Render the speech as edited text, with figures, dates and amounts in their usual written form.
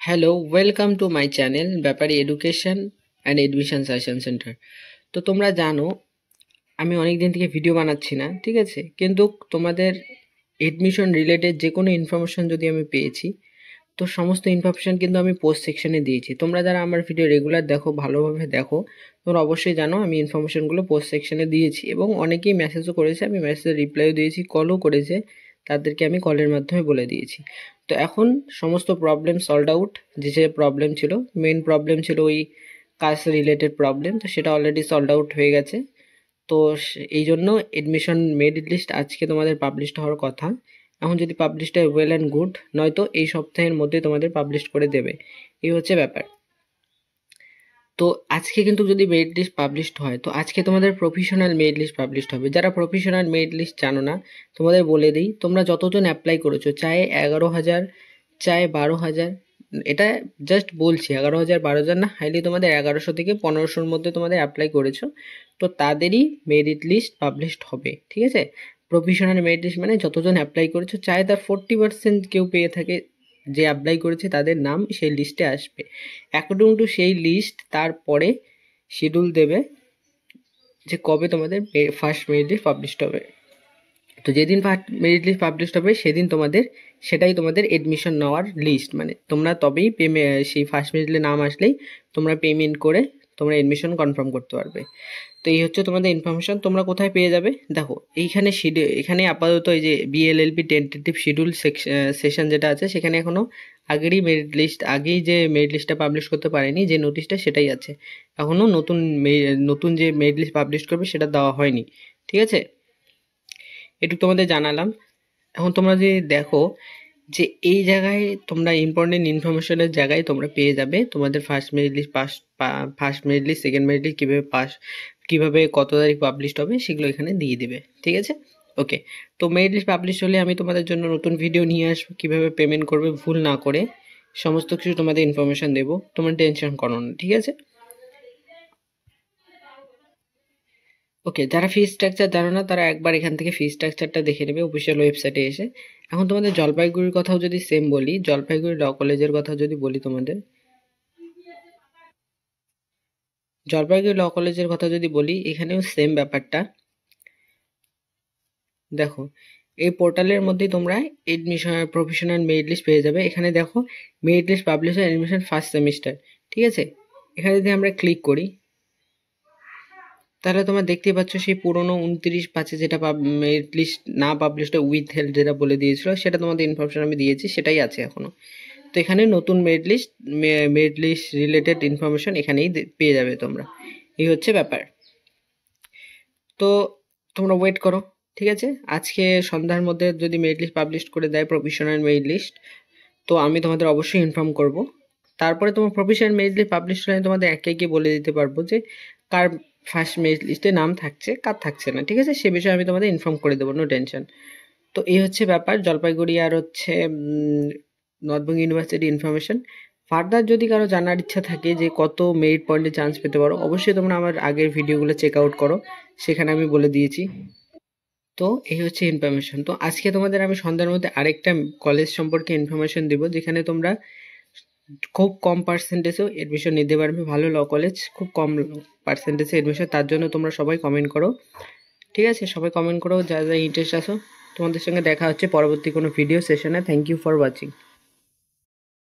Hello, welcome to my channel Bepari education and admission suggestion centre. তো তোমরা জানো আমি অনেক দিন থেকে ভিডিও বানাচ্ছি না, ঠিক আছে? কিন্তু তোমাদের এডমিশন রিলেটেড যে কোনো ইনফরমেশন যদি আমি পেয়েছি, তো সমস্ত ইনফরমেশন কিন্তু আমি পোস্ট সেকশনে দিয়েছি। তোমরা যারা আমার ভিডিও রেগুলার দেখো, ভালোভাবে দেখো, তোমরা অবশ্যই জানো আমি ইনফরমেশনগুলো পোস্ট সেকশনে দিয়েছি এবং অনেকেই মেসেজও করেছে, আমি মেসেজের রিপ্লাইও দিয়েছি, কলও করেছে, তাদেরকে আমি কলের মাধ্যমে বলে দিয়েছি। তো এখন সমস্ত প্রবলেম সলভ আউট। যে প্রবলেম ছিল, মেইন প্রবলেম ছিল ওই কাস্ট রিলেটেড প্রবলেম, তো সেটা অলরেডি সলভ আউট হয়ে গেছে। তো এই জন্য এডমিশন মেরিট লিস্ট আজকে তোমাদের পাবলিশড হওয়ার কথা। এখন যদি পাবলিশড হয় ওয়েল অ্যান্ড গুড, নয়তো এই সপ্তাহের মধ্যে তোমাদের পাবলিশ করে দেবে। এই হচ্ছে ব্যাপার। তো আজকে কিন্তু যদি মেরিট লিস্ট পাবলিশড হয়, তো আজকে তোমাদের প্রফেশনাল মেরিট লিস্ট পাবলিশড হবে। যারা প্রফেশনাল মেরিট লিস্ট জানো না, তোমাদের বলে দিই, তোমরা যতজন অ্যাপ্লাই করেছো, চাहे 11,000 চাहे 12,000, এটা জাস্ট বলছি, 11,000 12,000 না, হাইলি তোমাদের 1100 থেকে 1500-র মধ্যে তোমাদের অ্যাপ্লাই করেছো, তো তাদেরই মেরিট লিস্ট পাবলিশড হবে, ঠিক আছে? প্রফেশনাল মেরিট লিস্ট মানে যতজন অ্যাপ্লাই করেছো, চাहे তার 40% কেউ পেয়ে থাকে, যে অ্যাপ্লাই করেছে তাদের নাম সেই লিস্টে আসবে। অ্যাকর্ডিং টু সেই লিস্ট তারপরে শিডিউল দেবে যে কবে তোমাদের ফার্স্ট মেরিট লিস্ট পাবলিশড হবে। তো যেদিন ফার্স্ট মেরিট লিস্ট পাবলিশড হবে সেদিন তোমাদের, সেটাই তোমাদের এডমিশন নেওয়ার লিস্ট, মানে তোমরা তবেই সেই ফার্স্ট মেরিট লিস্টে নাম আসলেই তোমরা পেমেন্ট করে তোমরা এডমিশন কনফার্ম করতে পারবে। তো এই হচ্ছে তোমাদের ইনফরমেশন। তোমরা কোথায় পেয়ে যাবে দেখো, এইখানে এখানে আপাতত এই যে বিএলএলবি টেন্টেটিভ শিডিউল সেশন যেটা আছে, সেখানে এখনও আগেই যে মেরিট লিস্টটা পাবলিশ করতে পারেনি, যে নোটিশটা, সেটাই আছে। এখনও নতুন যে মেরিট লিস্ট পাবলিশ করবে সেটা দেওয়া হয়নি, ঠিক আছে? এটুকু তোমাদের জানালাম। এখন তোমরা যদি দেখো যে এই জায়গায় তোমরা ইম্পর্টেন্ট ইনফরমেশনের জায়গায় তোমরা পেয়ে যাবে তোমাদের first merit list first merit list, second merit list কীভাবে কত তারিখ পাবলিশড হবে সেগুলো এখানে দিয়ে দিবে, ঠিক আছে? ওকে। তো মেরিট লিস্ট পাবলিশ হলে আমি তোমাদের জন্য নতুন ভিডিও নিয়ে আসবো, কীভাবে পেমেন্ট করবে ভুল না করে, সমস্ত কিছু তোমাদের ইনফরমেশন দেবো, তোমরা টেনশন করো না, ঠিক আছে? ওকে, যারা ফি স্ট্রাকচার জানো না তারা একবার এখান থেকে ফি স্ট্রাকচারটা দেখে নেবে অফিসিয়াল ওয়েবসাইটে এসে। এখন তোমাদের জলপাইগুড়ির কথাও যদি সেম বলি, জলপাইগুড়ি ল কলেজের কথা যদি বলি, তোমাদের জলপাইগুড়ি ল কলেজের কথা যদি বলি, এখানেও সেম ব্যাপারটা। দেখো, এই পোর্টালের মধ্যেই তোমরা এডমিশন প্রফেশনাল মেরিট লিস্ট পেয়ে যাবে। এখানে দেখো মেরিট লিস্ট পাবলিশ হয় এডমিশন ফার্স্ট সেমিস্টার, ঠিক আছে? এখানে যদি আমরা ক্লিক করি, তাহলে তোমরা দেখতেই পাচ্ছ সেই পুরোনো 29/5 যেটা মেরিট লিস্ট না পাবলিশড উইথ হেল্প যেটা বলে দিয়েছিল, সেটা তোমাদের ইনফরমেশন আমি দিয়েছি, সেটাই আছে এখনও। তো এখানে নতুন মেরিট লিস্ট রিলেটেড ইনফরমেশন এখানেই পেয়ে যাবে তোমরা। এই হচ্ছে ব্যাপার। তো তোমরা ওয়েট করো, ঠিক আছে? আজকে সন্ধ্যার মধ্যে যদি মেরিট লিস্ট পাবলিশ করে দেয় প্রফেশনাল মেরিট লিস্ট, তো আমি তোমাদের অবশ্যই ইনফর্ম করব। তারপরে তোমার প্রফেশনাল মেরিট লিস্ট পাবলিশ হলে তোমাদের একে একে বলে দিতে পারবো যে কার ফার্স্ট মেরিট লিস্টে নাম থাকছে, কার থাকছে না, ঠিক আছে? সে বিষয়ে আমি তোমাদের ইনফর্ম করে দেবো, নো টেনশন। তো এই হচ্ছে ব্যাপার জলপাইগুড়ি আর হচ্ছে নর্থবেঙ্গল ইউনিভার্সিটি ইনফরমেশন। ফার্দার যদি কারো জানার ইচ্ছা থাকে যে কত মেরিট পয়েন্টে চান্স পেতে পারো, অবশ্যই তোমরা আমার আগের ভিডিওগুলো চেক আউট করো, সেখানে আমি বলে দিয়েছি। তো এই হচ্ছে ইনফরমেশন। তো আজকে তোমাদের আমি সন্ধ্যার মধ্যে আরেকটা কলেজ সম্পর্কে ইনফরমেশন দিব, যেখানে তোমরা খুব কম পার্সেন্টেজেও এডমিশন নিতে পারবে। ভালো ল কলেজ, খুব কম পার্সেন্টেজে এডমিশন, তার জন্য তোমরা সবাই কমেন্ট করো, ঠিক আছে? সবাই কমেন্ট করো, যা যা ইন্টারেস্ট আসো। তোমাদের সঙ্গে দেখা হচ্ছে পরবর্তী কোনো ভিডিও সেশনে। Thank you for watching.